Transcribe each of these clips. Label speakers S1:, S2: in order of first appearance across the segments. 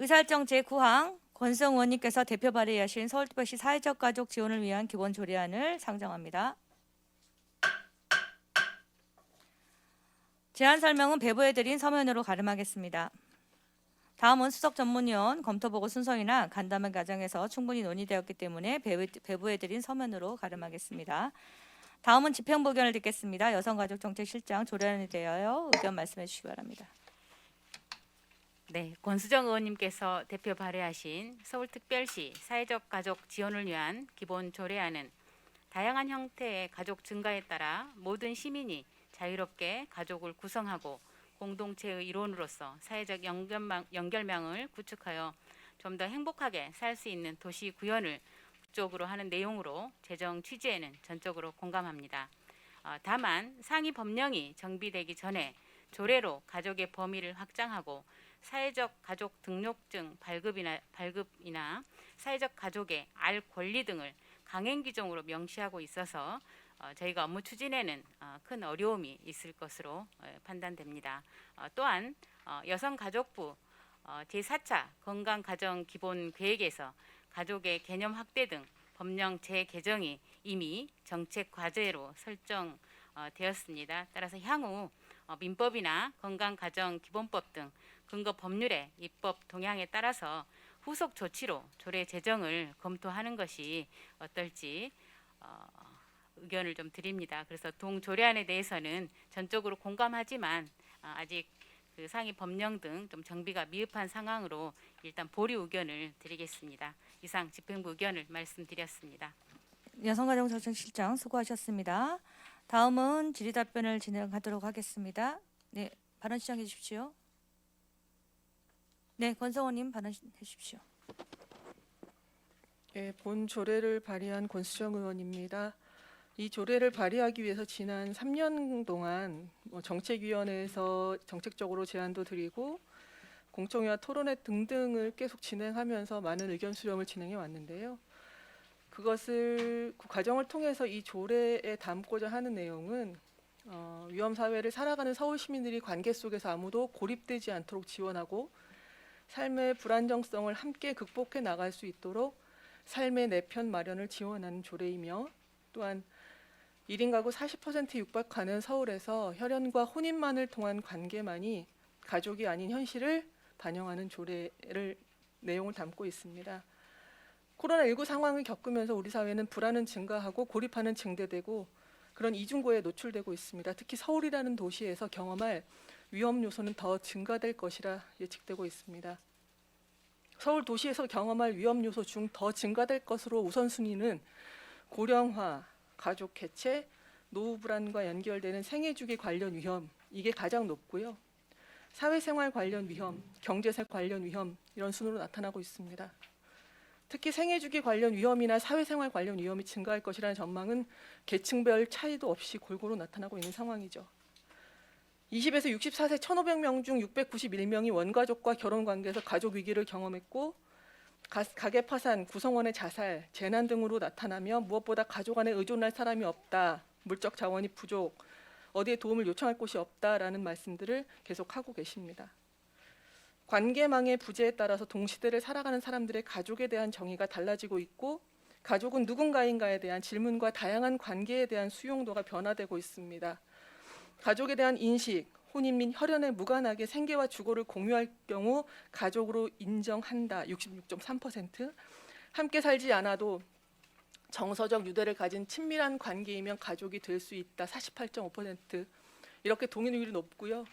S1: 의사일정 제9항 권수정 의원님께서 대표 발의하신 서울특별시 사회적 가족 지원을 위한 기본 조례안을 상정합니다. 제안 설명은 배부해드린 서면으로 가름하겠습니다. 다음은 수석 전문위원 검토보고 순서이나 간담회 과정에서 충분히 논의되었기 때문에 배부해드린 서면으로 가름하겠습니다. 다음은 집행부 의견을 듣겠습니다. 여성가족정책실장 조례안에 대하여 의견 말씀해 주시기 바랍니다.
S2: 네, 권수정 의원님께서 대표 발의하신 서울특별시 사회적 가족 지원을 위한 기본 조례안은 다양한 형태의 가족 증가에 따라 모든 시민이 자유롭게 가족을 구성하고 공동체의 일원으로서 사회적 연결망을 구축하여 좀 더 행복하게 살 수 있는 도시 구현을 목적으로 하는 내용으로 제정 취지에는 전적으로 공감합니다. 다만 상위 법령이 정비되기 전에 조례로 가족의 범위를 확장하고 사회적 가족 등록증 발급이나 사회적 가족의 알 권리 등을 강행 규정으로 명시하고 있어서 저희가 업무 추진에는 큰 어려움이 있을 것으로 판단됩니다. 또한 여성가족부 제4차 건강가정기본계획에서 가족의 개념 확대 등 법령 재개정이 이미 정책 과제로 설정되었습니다. 따라서 향후 민법이나 건강가정기본법 등 근거 법률의 입법 동향에 따라서 후속 조치로 조례 제정을 검토하는 것이 어떨지 의견을 좀 드립니다. 그래서 동조례안에 대해서는 전적으로 공감하지만 아직 그 상위 법령 등 좀 정비가 미흡한 상황으로 일단 보류 의견을 드리겠습니다. 이상 집행부 의견을 말씀드렸습니다.
S1: 여성가족정책실장 수고하셨습니다. 다음은 질의답변을 진행하도록 하겠습니다. 네, 발언 시작해 주십시오. 네, 권성호님 발언해 주십시오.
S3: 네, 본 조례를 발의한 권수정 의원입니다. 이 조례를 발의하기 위해서 지난 3년 동안 정책위원회에서 정책적으로 제안도 드리고 공청회와 토론회 등등을 계속 진행하면서 많은 의견 수렴을 진행해 왔는데요. 그 과정을 통해서 이 조례에 담고자 하는 내용은 위험 사회를 살아가는 서울 시민들이 관계 속에서 아무도 고립되지 않도록 지원하고 삶의 불안정성을 함께 극복해 나갈 수 있도록 삶의 내편 마련을 지원하는 조례이며, 또한 1인 가구 40% 육박하는 서울에서 혈연과 혼인만을 통한 관계만이 가족이 아닌 현실을 반영하는 조례를 내용을 담고 있습니다. 코로나19 상황을 겪으면서 우리 사회는 불안은 증가하고 고립화는 증대되고 그런 이중고에 노출되고 있습니다. 특히 서울이라는 도시에서 경험할 위험 요소는 더 증가될 것이라 예측되고 있습니다. 서울 도시에서 경험할 위험 요소 중 더 증가될 것으로 우선순위는 고령화, 가족 해체, 노후 불안과 연결되는 생애주기 관련 위험, 이게 가장 높고요. 사회생활 관련 위험, 경제생 관련 위험, 이런 순으로 나타나고 있습니다. 특히 생애주기 관련 위험이나 사회생활 관련 위험이 증가할 것이라는 전망은 계층별 차이도 없이 골고루 나타나고 있는 상황이죠. 20에서 64세 1,500명 중 691명이 원가족과 결혼관계에서 가족 위기를 경험했고, 가계 파산, 구성원의 자살, 재난 등으로 나타나며 무엇보다 가족 안에 의존할 사람이 없다, 물적 자원이 부족, 어디에 도움을 요청할 곳이 없다라는 말씀들을 계속하고 계십니다. 관계망의 부재에 따라서 동시대를 살아가는 사람들의 가족에 대한 정의가 달라지고 있고, 가족은 누군가인가에 대한 질문과 다양한 관계에 대한 수용도가 변화되고 있습니다. 가족에 대한 인식, 혼인 및 혈연에 무관하게 생계와 주거를 공유할 경우 가족으로 인정한다 66.3%, 함께 살지 않아도 정서적 유대를 가진 친밀한 관계이면 가족이 될 수 있다 48.5%, 이렇게 동의율이 높고요.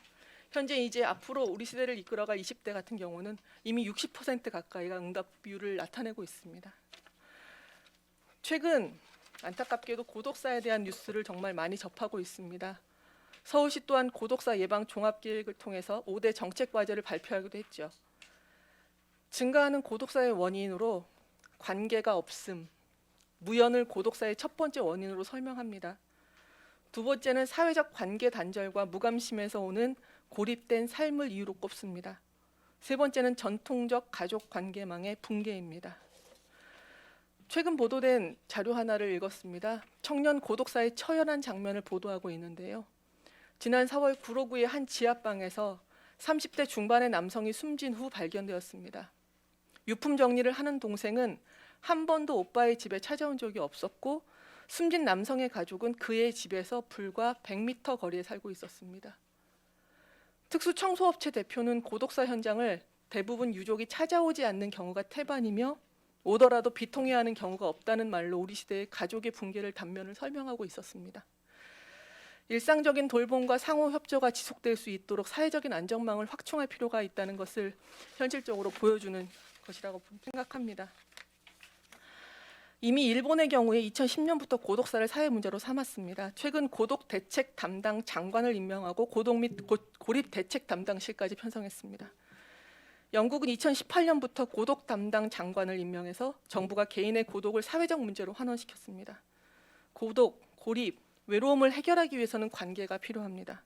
S3: 현재 이제 앞으로 우리 시대를 이끌어갈 20대 같은 경우는 이미 60% 가까이가 응답 비율을 나타내고 있습니다. 최근 안타깝게도 고독사에 대한 뉴스를 정말 많이 접하고 있습니다. 서울시 또한 고독사 예방 종합계획을 통해서 5대 정책 과제를 발표하기도 했죠. 증가하는 고독사의 원인으로 관계가 없음, 무연을 고독사의 첫 번째 원인으로 설명합니다. 두 번째는 사회적 관계 단절과 무감심에서 오는 고립된 삶을 이유로 꼽습니다. 세 번째는 전통적 가족 관계망의 붕괴입니다. 최근 보도된 자료 하나를 읽었습니다. 청년 고독사의 처연한 장면을 보도하고 있는데요. 지난 4월 구로구의 한 지하방에서 30대 중반의 남성이 숨진 후 발견되었습니다. 유품 정리를 하는 동생은 한 번도 오빠의 집에 찾아온 적이 없었고 숨진 남성의 가족은 그의 집에서 불과 100m 거리에 살고 있었습니다. 특수청소업체 대표는 고독사 현장을 대부분 유족이 찾아오지 않는 경우가 태반이며 오더라도 비통해하는 경우가 없다는 말로 우리 시대의 가족의 붕괴를 단면을 설명하고 있었습니다. 일상적인 돌봄과 상호 협조가 지속될 수 있도록 사회적인 안전망을 확충할 필요가 있다는 것을 현실적으로 보여주는 것이라고 생각합니다. 이미 일본의 경우에 2010년부터 고독사를 사회 문제로 삼았습니다. 최근 고독 대책 담당 장관을 임명하고 고독 및 고립 대책 담당실까지 편성했습니다. 영국은 2018년부터 고독 담당 장관을 임명해서 정부가 개인의 고독을 사회적 문제로 환원시켰습니다. 고독, 고립, 외로움을 해결하기 위해서는 관계가 필요합니다.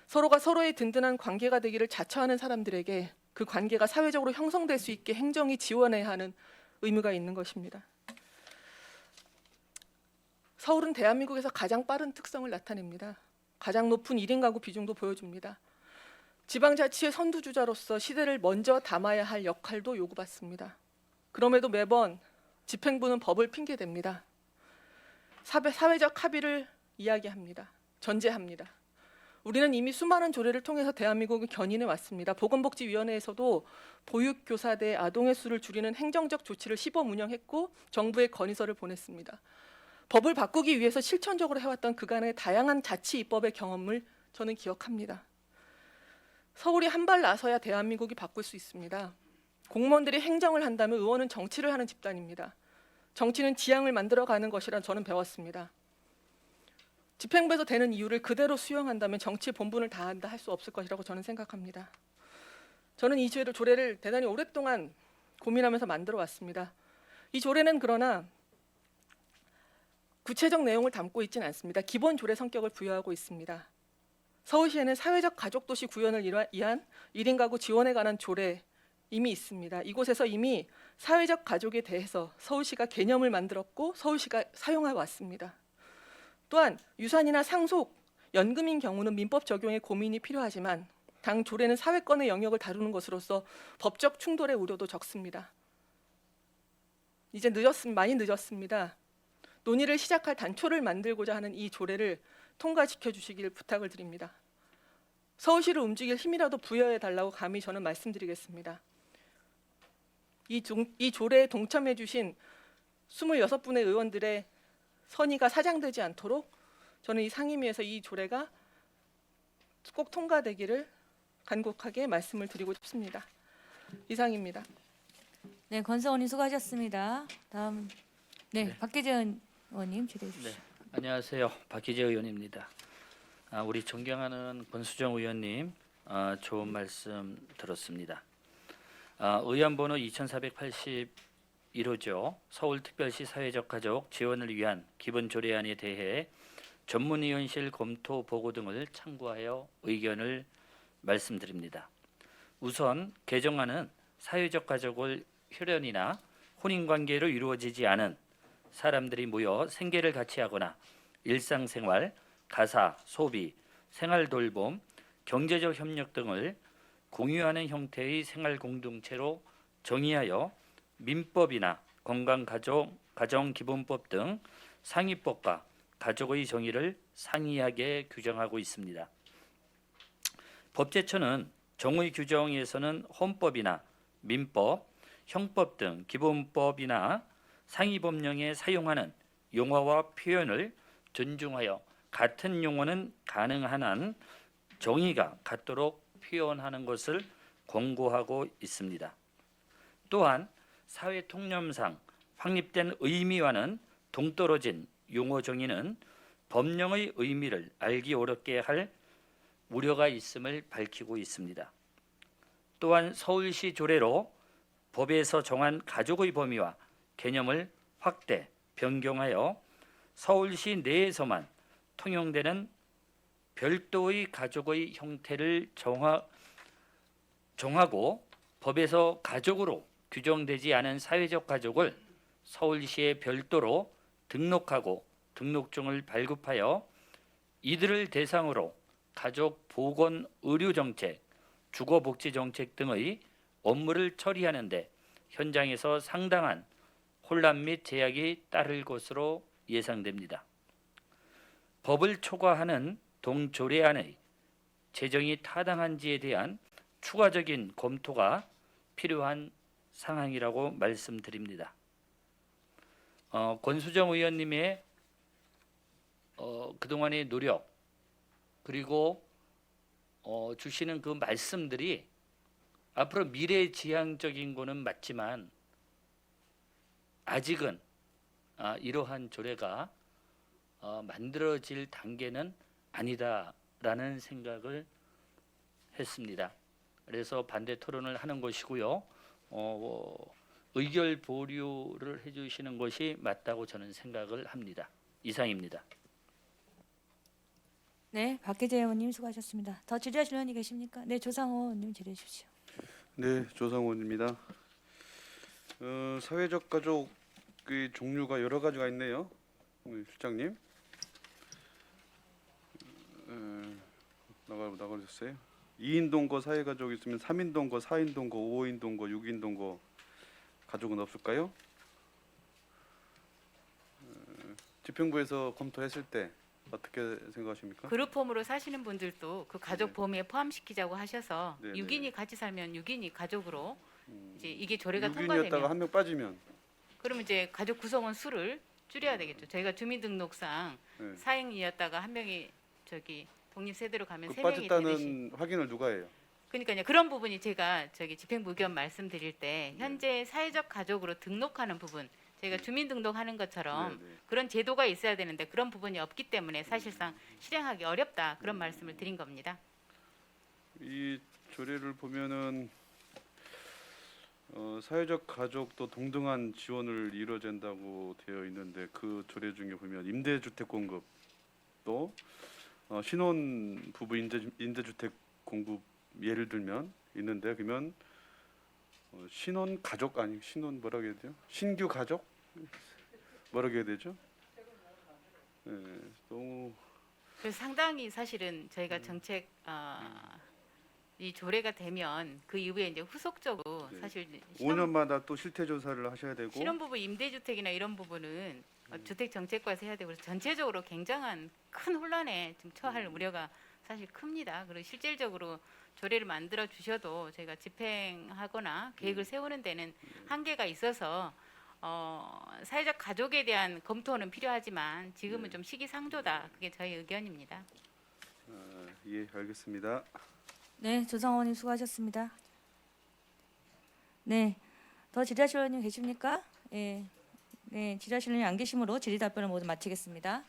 S3: 서로가 서로의 든든한 관계가 되기를 자처하는 사람들에게 그 관계가 사회적으로 형성될 수 있게 행정이 지원해야 하는 의무가 있는 것입니다. 서울은 대한민국에서 가장 빠른 특성을 나타냅니다. 가장 높은 1인 가구 비중도 보여줍니다. 지방자치의 선두주자로서 시대를 먼저 담아야 할 역할도 요구받습니다. 그럼에도 매번 집행부는 법을 핑계댑니다. 사회적 합의를 이야기합니다. 전제합니다. 우리는 이미 수많은 조례를 통해서 대한민국을 견인해 왔습니다. 보건복지위원회에서도 보육교사대 아동의 수를 줄이는 행정적 조치를 시범 운영했고 정부에 건의서를 보냈습니다. 법을 바꾸기 위해서 실천적으로 해왔던 그간의 다양한 자치 입법의 경험을 저는 기억합니다. 서울이 한 발 나서야 대한민국이 바꿀 수 있습니다. 공무원들이 행정을 한다면 의원은 정치를 하는 집단입니다. 정치는 지향을 만들어가는 것이라 저는 배웠습니다. 집행부에서 되는 이유를 그대로 수용한다면 정치의 본분을 다한다 할 수 없을 것이라고 저는 생각합니다. 저는 이 조례를 대단히 오랫동안 고민하면서 만들어 왔습니다. 이 조례는 그러나 구체적 내용을 담고 있지는 않습니다. 기본 조례 성격을 부여하고 있습니다. 서울시에는 사회적 가족도시 구현을 위한 1인 가구 지원에 관한 조례 이미 있습니다. 이곳에서 이미 사회적 가족에 대해서 서울시가 개념을 만들었고 서울시가 사용해 왔습니다. 또한 유산이나 상속, 연금인 경우는 민법 적용에 고민이 필요하지만 당 조례는 사회권의 영역을 다루는 것으로서 법적 충돌의 우려도 적습니다. 이제 많이 늦었습니다. 논의를 시작할 단초를 만들고자 하는 이 조례를 통과시켜 주시길 부탁을 드립니다. 서울시를 움직일 힘이라도 부여해 달라고 감히 저는 말씀드리겠습니다. 이 조례에 동참해 주신 26분의 의원들의 선의가 사장되지 않도록 저는 이 상임위에서 이 조례가 꼭 통과되기를 간곡하게 말씀을 드리고 싶습니다. 이상입니다.
S1: 네, 권성원님 수고하셨습니다. 다음 박기재 의원님 질의해 주시죠.
S4: 네, 안녕하세요. 박기재 의원입니다. 우리 존경하는 권수정 의원님 좋은 말씀 들었습니다. 의안 번호 2481호죠. 서울특별시 사회적 가족 지원을 위한 기본 조례안에 대해 전문위원실 검토 보고 등을 참고하여 의견을 말씀드립니다. 우선 개정안은 사회적 가족을 혈연이나 혼인관계로 이루어지지 않은 사람들이 모여 생계를 같이 하거나 일상생활, 가사, 소비, 생활돌봄, 경제적 협력 등을 공유하는 형태의 생활 공동체로 정의하여 민법이나 건강가정기본법 등 상위법과 가족의 정의를 상이하게 규정하고 있습니다. 법제처는 정의 규정에서는 헌법이나 민법, 형법 등 기본법이나 상위법령에 사용하는 용어와 표현을 존중하여 같은 용어는 가능한 한 정의가 같도록 표현하는 것을 권고하고 있습니다. 또한 사회 통념상 확립된 의미와는 동떨어진 용어 정의는 법령의 의미를 알기 어렵게 할 우려가 있음을 밝히고 있습니다. 또한 서울시 조례로 법에서 정한 가족의 범위와 개념을 확대, 변경하여 서울시 내에서만 통용되는 별도의 가족의 형태를 정하고 법에서 가족으로 규정되지 않은 사회적 가족을 서울시에 별도로 등록하고 등록증을 발급하여 이들을 대상으로 가족 보건 의료 정책, 주거 복지 정책 등의 업무를 처리하는 데 현장에서 상당한 혼란 및 제약이 따를 것으로 예상됩니다. 법을 초과하는 동조례안의 제정이 타당한지에 대한 추가적인 검토가 필요한 상황이라고 말씀드립니다. 권수정 의원님의 그동안의 노력 그리고 주시는 그 말씀들이 앞으로 미래지향적인 거는 맞지만 아직은 이러한 조례가 만들어질 단계는 아니다라는 생각을 했습니다. 그래서 반대 토론을 하는 것이고요. 의결 보류를 해주시는 것이 맞다고 저는 생각을 합니다. 이상입니다.
S1: 네, 박혜재 의원님 수고하셨습니다. 더 질의하실 의원이 계십니까? 네, 조상호 의원님 질의해 주십시오.
S5: 네, 조상원입니다. 사회적 가족의 종류가 여러 가지가 있네요, 실장님. 나가주세요. 2인 동거 사회 가족 있으면 3인 동거, 4인 동거, 5인 동거, 6인 동거 가족은 없을까요? 집행부에서 검토했을 때 어떻게 생각하십니까?
S2: 그룹홈으로 사시는 분들도 그 가족
S5: 네.
S2: 범위에 포함시키자고 하셔서
S5: 네,
S2: 6인이 같이 살면 6인이 가족으로 이제 이게 조례가
S5: 6인이었다가
S2: 통과되면
S5: 한 명 빠지면
S2: 그러면 이제 가족 구성원 수를 줄여야 되겠죠. 저희가 주민등록상
S5: 네.
S2: 4인이었다가 한 명이 저기 독립세대로 가면
S5: 그
S2: 3명이 되듯이.
S5: 빠졌다는 확인을 누가 해요?
S2: 그러니까요. 그런 부분이 제가 저기 집행부 의견 말씀드릴 때 현재 사회적 가족으로 등록하는 부분 저희가 주민등록하는 것처럼
S5: 네, 네.
S2: 그런 제도가 있어야 되는데 그런 부분이 없기 때문에 사실상 실행하기 어렵다 그런 말씀을 드린 겁니다.
S5: 이 조례를 보면은 사회적 가족도 동등한 지원을 이루어진다고 되어 있는데 그 조례 중에 보면 임대주택 공급도 신혼 부부 임대주택 공급 예를 들면 있는데 그러면 신혼 가족 아니 신혼 뭐라고 해야 돼요? 신규 가족 뭐라고 해야 되죠? 네, 너무
S2: 그래서 상당히 사실은 저희가 정책 이 조례가 되면 그 이후에 이제 후속적으로
S5: 네.
S2: 사실
S5: 5년마다 또 실태 조사를 하셔야 되고
S2: 신혼부부 임대주택이나 이런 부분은 주택 정책과에서 해야 되고 그래서 전체적으로 굉장한 큰 혼란에 지금 처할 우려가 사실 큽니다. 그리고 실질적으로 조례를 만들어 주셔도 저희가 집행하거나 계획을 세우는 데는 한계가 있어서 사회적 가족에 대한 검토는 필요하지만 지금은 좀 시기상조다. 그게 저희 의견입니다.
S5: 예 알겠습니다.
S1: 네, 조상호 의원님 수고하셨습니다. 네, 더 질의하실 의원님 계십니까? 예, 네, 질의하실 의원님 안 계시므로 질의 답변을 모두 마치겠습니다.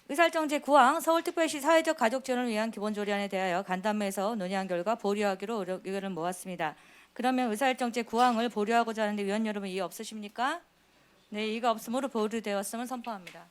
S1: 의사일정 제9항 서울특별시 사회적 가족 지원을 위한 기본조례안에 대하여 간담회에서 논의한 결과 보류하기로 의견을 모았습니다. 그러면 의사일정 제9항을 보류하고자 하는데 위원 여러분 이의 없으십니까? 네, 이의가 없으므로 보류되었음을 선포합니다.